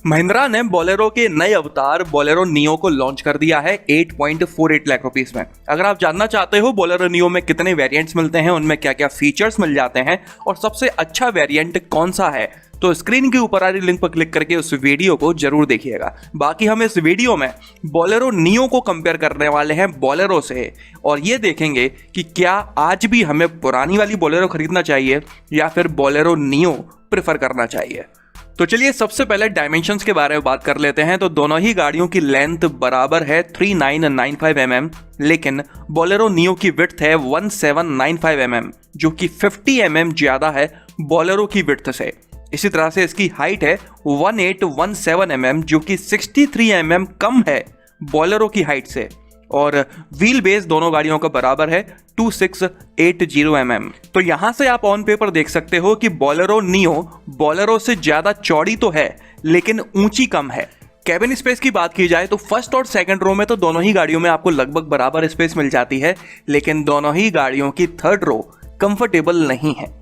महिंद्रा ने बोलेरो के नए अवतार बोलेरो नियो को लॉन्च कर दिया है 8.48 लाख रुपीस में। अगर आप जानना चाहते हो बोलेरो नियो में कितने वेरिएंट्स मिलते हैं, उनमें क्या क्या फीचर्स मिल जाते हैं और सबसे अच्छा वेरिएंट कौन सा है, तो स्क्रीन के ऊपर आ रही लिंक पर क्लिक करके उस वीडियो को जरूर देखिएगा। बाकी हम इस वीडियो में बोलेरो नियो को कंपेयर करने वाले हैं बोलेरो से, और ये देखेंगे कि क्या आज भी हमें पुरानी वाली बोलेरो खरीदना चाहिए या फिर बोलेरो नियो प्रेफर करना चाहिए। तो चलिए सबसे पहले डायमेंशंस के बारे में बात कर लेते हैं। तो दोनों ही गाड़ियों की लेंथ बराबर है 3995 mm, लेकिन बोलेरो नियो की विड्थ है 1795 mm, जो कि 50 mm ज्यादा है बोलेरो की विड्थ से। इसी तरह से इसकी हाइट है 1817 mm, जो कि 63 mm कम है बोलेरो की हाइट से, और व्हील बेस दोनों गाड़ियों का बराबर है 2680 mm। तो यहां से आप ऑन पेपर देख सकते हो कि बोलेरो नियो बोलेरो से ज्यादा चौड़ी तो है लेकिन ऊंची कम है। कैबिन स्पेस की बात की जाए तो फर्स्ट और सेकंड रो में तो दोनों ही गाड़ियों में आपको लगभग बराबर स्पेस मिल जाती है, लेकिन दोनों ही गाड़ियों की थर्ड रो कंफर्टेबल नहीं है।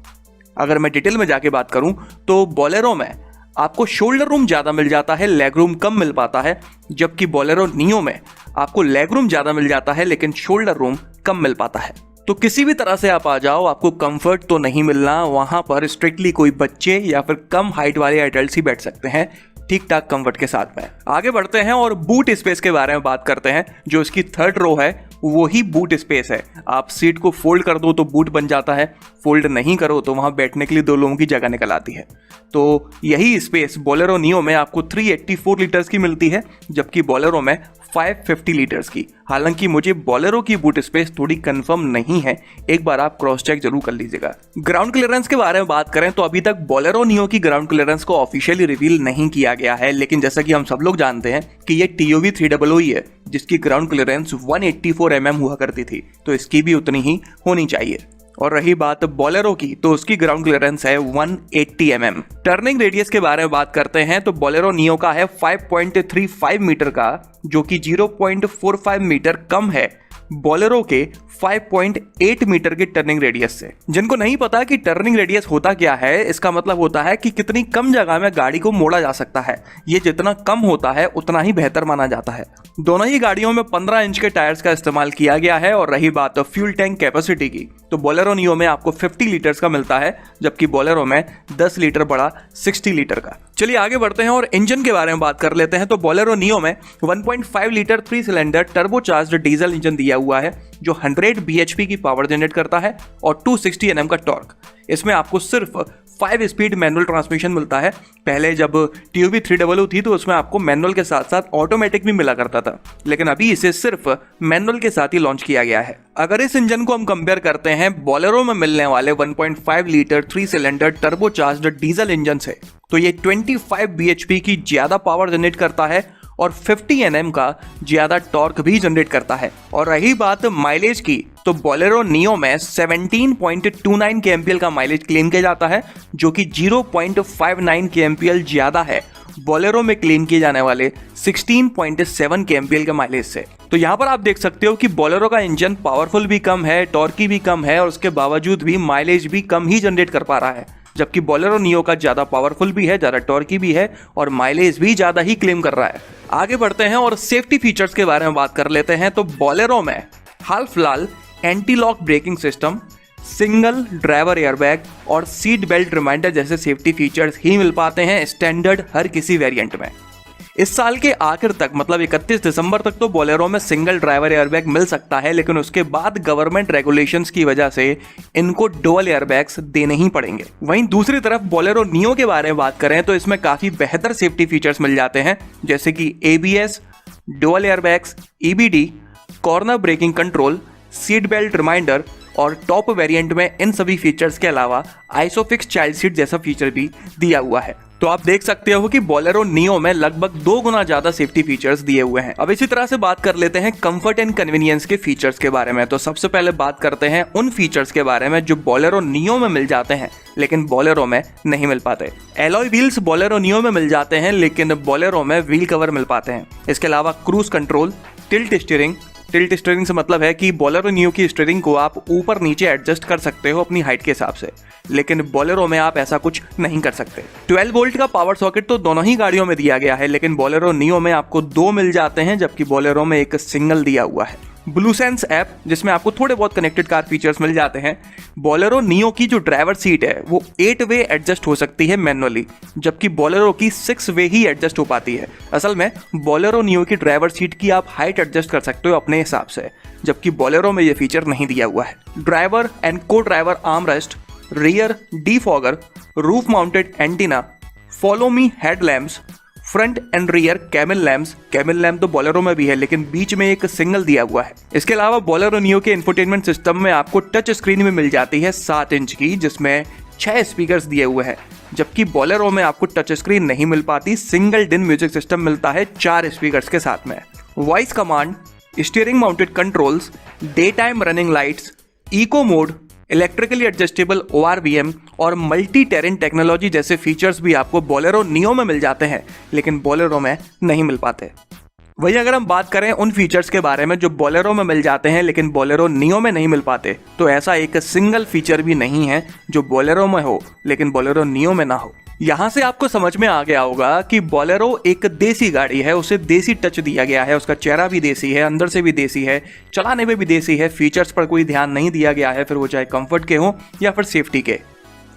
अगर मैं डिटेल में जाके बात करूं तो बोलेरो में आपको शोल्डर रूम ज्यादा मिल जाता है, लेग रूम कम मिल पाता है, जबकि बोलेरो नियो में आपको लेग रूम ज्यादा मिल जाता है लेकिन शोल्डर रूम कम मिल पाता है। तो किसी भी तरह से आप आ जाओ, आपको कंफर्ट तो नहीं मिलना। वहां पर स्ट्रिक्टली कोई बच्चे या फिर कम हाइट वाले एडल्ट्स ही बैठ सकते हैं ठीक ठाक कंफर्ट के साथ में। आगे बढ़ते हैं और बूट स्पेस के बारे में बात करते हैं। जो इसकी थर्ड रो है वो ही बूट स्पेस है। आप सीट को फोल्ड कर दो तो बूट बन जाता है, फोल्ड नहीं करो तो वहां बैठने के लिए दो लोगों की जगह निकल आती है। तो यही स्पेस बोलेरो नियो में आपको 384 लीटर्स की मिलती है, जबकि बोलेरो में 550 लीटर्स की। हालांकि मुझे बोलेरो की बूट स्पेस थोड़ी कंफर्म नहीं है, एक बार आप क्रॉस चेक जरूर कर लीजिएगा। ग्राउंड क्लियरेंस के बारे में बात करें तो अभी तक बोलेरो नियो की ग्राउंड क्लियरेंस को ऑफिशियली रिवील नहीं किया गया है, लेकिन जैसा कि हम सब लोग जानते हैं कि ये TOV 300 ही है जिसकी ग्राउंड क्लियरेंस 184 mm हुआ करती थी, तो इसकी भी उतनी ही होनी चाहिए। और रही बात बोलेरो की तो उसकी ग्राउंड क्लियरेंस है 180 mm। टर्निंग रेडियस के बारे में बात करते हैं तो बोलेरो नियो का है 5.35 मीटर का, जो कि 0.45 मीटर कम है बोलेरो के 5.8 मीटर के टर्निंग रेडियस से। जिनको नहीं पता कि टर्निंग रेडियस होता क्या है, इसका मतलब होता है कि कितनी कम जगह में गाड़ी को मोड़ा जा सकता है। ये जितना कम होता है उतना ही बेहतर माना जाता है। दोनों ही गाड़ियों में 15 इंच के टायर्स का इस्तेमाल किया गया है। और रही बात फ्यूल टैंक कैपेसिटी की तो बोलेरो नियो में आपको 50 लीटर्स का मिलता है, जबकि बोलेरो में 10 लीटर बड़ा 60 लीटर का। चलिए आगे बढ़ते हैं और इंजन के बारे में बात कर लेते हैं। तो बोलेरो नियो में 1.5 litre 3 cylinder turbocharged diesel engine दिया हुआ है, जो 100 bhp की पावर जनरेट करता है और 260 Nm का टॉर्क। इसमें आपको सिर्फ 5 स्पीड मैनुअल ट्रांसमिशन मिलता है। पहले जब TOV 300 थी तो उसमें आपको मैनुअल के साथ साथ ऑटोमेटिक भी मिला करता था, लेकिन अभी इसे सिर्फ मैनुअल के साथ ही लॉन्च किया गया है। अगर इस इंजन को हम कंपेयर करते हैं बोलेरो में मिलने वाले 1.5 litre 3 cylinder turbocharged diesel engine से, तो ये 25 bhp की ज्यादा पावर जनरेट करता है और 50 Nm का ज्यादा टॉर्क भी जनरेट करता है। और रही बात माइलेज की तो बोलेरो नियो में 17.29 kmpl का माइलेज क्लेम किया जाता है, जो कि 0.59 kmpl ज्यादा है बोलेरो में क्लेम किए जाने वाले 16.7 kmpl के माइलेज से। तो यहाँ पर आप देख सकते हो कि बोलेरो का इंजन पावरफुल भी कम है, टॉर्की भी कम है, और उसके बावजूद भी माइलेज भी कम ही जनरेट कर पा रहा है, जबकि बोलेरो नियो का ज्यादा पावरफुल भी है, ज्यादा टॉर्की भी है और माइलेज भी ज्यादा ही क्लेम कर रहा है। आगे बढ़ते हैं और सेफ्टी फीचर्स के बारे में बात कर लेते हैं। तो बोलेरो में हाल फिलहाल anti lock braking system, single driver airbag और सीट बेल्ट रिमाइंडर जैसे सेफ्टी फीचर्स ही मिल पाते हैं स्टैंडर्ड हर किसी वेरिएंट में। इस साल के आखिर तक मतलब 31 दिसंबर तक तो बोलेरो में सिंगल ड्राइवर एयरबैग मिल सकता है, लेकिन उसके बाद गवर्नमेंट रेगुलेशंस की वजह से इनको डुअल एयरबैग्स देने ही पड़ेंगे। वहीं दूसरी तरफ बोलेरो नियो के बारे में बात करें तो इसमें काफी बेहतर सेफ्टी फीचर्स मिल जाते हैं, जैसे कि ABS, dual airbags, EBD, corner braking control, seat belt reminder, और टॉप वेरिएंट में इन सभी फीचर्स के अलावा आइसोफिक्स चाइल्ड सीट जैसा फीचर भी दिया हुआ है। तो आप देख सकते हो कि बोलेरो नियो में लगभग 2 गुना ज्यादा सेफ्टी फीचर्स दिए हुए हैं। अब इसी तरह से बात कर लेते हैं कंफर्ट एंड कन्वीनियंस के फीचर्स के बारे में। तो सबसे पहले बात करते हैं उन फीचर्स के बारे में जो बोलेरो नियो में मिल जाते हैं लेकिन बोलेरो में नहीं मिल पाते। एलॉय व्हील्स बोलेरो नियो में मिल जाते हैं, लेकिन बोलेरो में व्हील कवर मिल पाते हैं। इसके अलावा cruise control, tilt steering, tilt steering से मतलब है कि बोलेरो नियो की स्टीयरिंग को आप ऊपर नीचे एडजस्ट कर सकते हो अपनी हाइट के हिसाब से, लेकिन बोलेरो में आप ऐसा कुछ नहीं कर सकते। 12 वोल्ट का पावर सॉकेट तो दोनों ही गाड़ियों में दिया गया है, लेकिन बोलेरो नियो में आपको 2 मिल जाते हैं, जबकि बोलेरो में एक सिंगल दिया हुआ है। ब्लूसेंस ऐप जिसमें आपको थोड़े बहुत कनेक्टेड कार फीचर्स मिल जाते हैं। बोलेरो नियो की जो ड्राइवर सीट है वो 8 वे एडजस्ट हो सकती है मैनुअली, जबकि बोलेरो की 6 वे ही एडजस्ट हो पाती है। असल में बोलेरो नियो की ड्राइवर सीट की आप हाइट एडजस्ट कर सकते हो अपने हिसाब से, जबकि बोलेरो में ये फीचर नहीं दिया हुआ है। ड्राइवर एंड को driver armrest, rear defogger, roof mounted antenna, follow me headlamps, front end rear camel lamps. Camel lamp तो बोलेरो में भी है, लेकिन बीच में एक सिंगल दिया हुआ है। इसके अलावा बोलेरो नियो के इंफोटेनमेंट सिस्टम में आपको टच स्क्रीन में मिल जाती है 7 इंच की, जिसमें 6 स्पीकर्स दिए हुए हैं, जबकि बोलेरो में आपको टच स्क्रीन नहीं मिल पाती। सिंगल डिन म्यूजिक सिस्टम मिलता है 4 स्पीकर्स के साथ में। Voice command, steering mounted controls, day time running lights, eco mode, electrically adjustable ORVM और मल्टी टेरेन टेक्नोलॉजी जैसे फीचर्स भी आपको बोलेरो नियो में मिल जाते हैं, लेकिन बोलेरो में नहीं मिल पाते। वहीं अगर हम बात करें उन फीचर्स के बारे में जो बोलेरो में मिल जाते हैं लेकिन बोलेरो नियो में नहीं मिल पाते, तो ऐसा एक सिंगल फीचर भी नहीं है जो बोलेरो में हो लेकिन बोलेरो नियो में ना हो। यहाँ से आपको समझ में आ गया होगा कि बोलेरो एक देसी गाड़ी है, उसे देसी टच दिया गया है, उसका चेहरा भी देसी है, अंदर से भी देसी है, चलाने में भी देसी है, फीचर्स पर कोई ध्यान नहीं दिया गया है, फिर वो चाहे कंफर्ट के हो या फिर सेफ्टी के।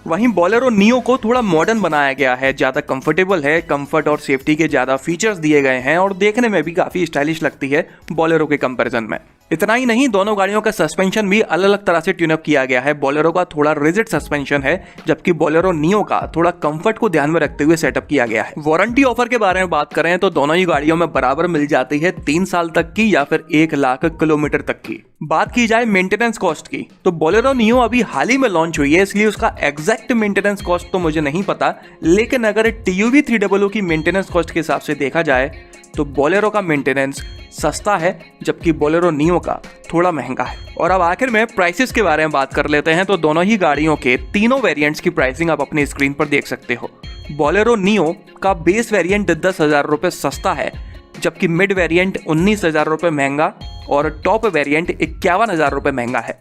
वहीं बोलेरो नियो को थोड़ा मॉडर्न बनाया गया है, ज़्यादा कंफर्टेबल है, कंफर्ट और सेफ्टी के ज़्यादा फीचर्स दिए गए हैं और देखने में भी काफ़ी स्टाइलिश लगती है बोलेरो के कंपैरिजन में। इतना ही नहीं, दोनों गाड़ियों का सस्पेंशन भी अलग अलग तरह से ट्यून अप किया गया है। बोलेरो का थोड़ा रिजिड सस्पेंशन है, जबकि बोलेरो नियो का थोड़ा कंफर्ट को ध्यान में रखते हुए सेटअप किया गया है। वारंटी ऑफर के बारे में बात करें तो दोनों ही गाड़ियों में बराबर मिल जाती है 3 साल तक की या फिर 1 लाख किलोमीटर तक की। बात की जाए मेंटेनेंस कॉस्ट की, तो बोलेरो नियो अभी हाल ही में लॉन्च हुई है, इसलिए उसका एग्जैक्ट मेंटेनेंस कॉस्ट तो मुझे नहीं पता, लेकिन अगर TUV 300 की मेंटेनेंस कॉस्ट के हिसाब से देखा जाए तो बोलेरो का मेंटेनेंस सस्ता है, जबकि बोलेरो नियो का थोड़ा महंगा है। और अब आखिर में प्राइसेस के बारे में बात कर लेते हैं, तो दोनों ही गाड़ियों के तीनों वेरिएंट्स की प्राइसिंग आप अपनी स्क्रीन पर देख सकते हो। बोलेरो नियो का बेस वेरिएंट 10,000 रुपये सस्ता है, जबकि मिड वेरिएंट 19,000 रुपये महंगा और टॉप वेरिएंट 51,000 रुपये महंगा है।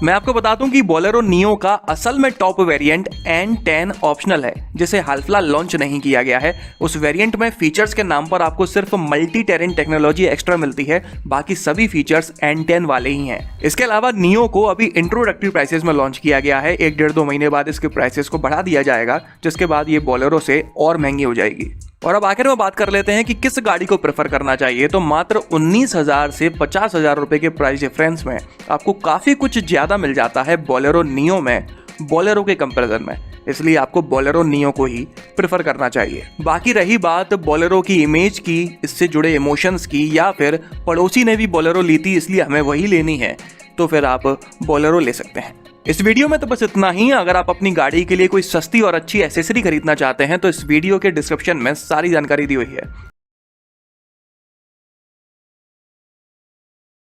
मैं आपको बता दूं कि बोलेरो नियो का असल में टॉप वेरिएंट N10 ऑप्शनल है, जिसे हाल फिलहाल लॉन्च नहीं किया गया है। उस वेरिएंट में फीचर्स के नाम पर आपको सिर्फ मल्टी टेरेन टेक्नोलॉजी एक्स्ट्रा मिलती है, बाकी सभी फीचर्स N10 वाले ही हैं। इसके अलावा नियो को अभी इंट्रोडक्टरी प्राइसेस में लॉन्च किया गया है, 1-1.5-2 महीने बाद इसके प्राइसेस को बढ़ा दिया जाएगा, जिसके बाद ये बोलेरो से और महंगी हो जाएगी। और अब आखिर में बात कर लेते हैं कि किस गाड़ी को प्रेफर करना चाहिए, तो मात्र 19,000 से 50,000 रुपए के प्राइस डिफरेंस में आपको काफ़ी कुछ ज़्यादा मिल जाता है बोलेरो नियो में बोलेरो के कंपैरिजन में, इसलिए आपको बोलेरो नियो को ही प्रेफर करना चाहिए। बाकी रही बात बोलेरो की इमेज की, इससे जुड़े इमोशंस की, या फिर पड़ोसी ने भी बोलेरो ली थी इसलिए हमें वही लेनी है, तो फिर आप बोलेरो ले सकते हैं। इस वीडियो में तो बस इतना ही। अगर आप अपनी गाड़ी के लिए कोई सस्ती और अच्छी एसेसरी खरीदना चाहते हैं तो इस वीडियो के डिस्क्रिप्शन में सारी जानकारी दी हुई है।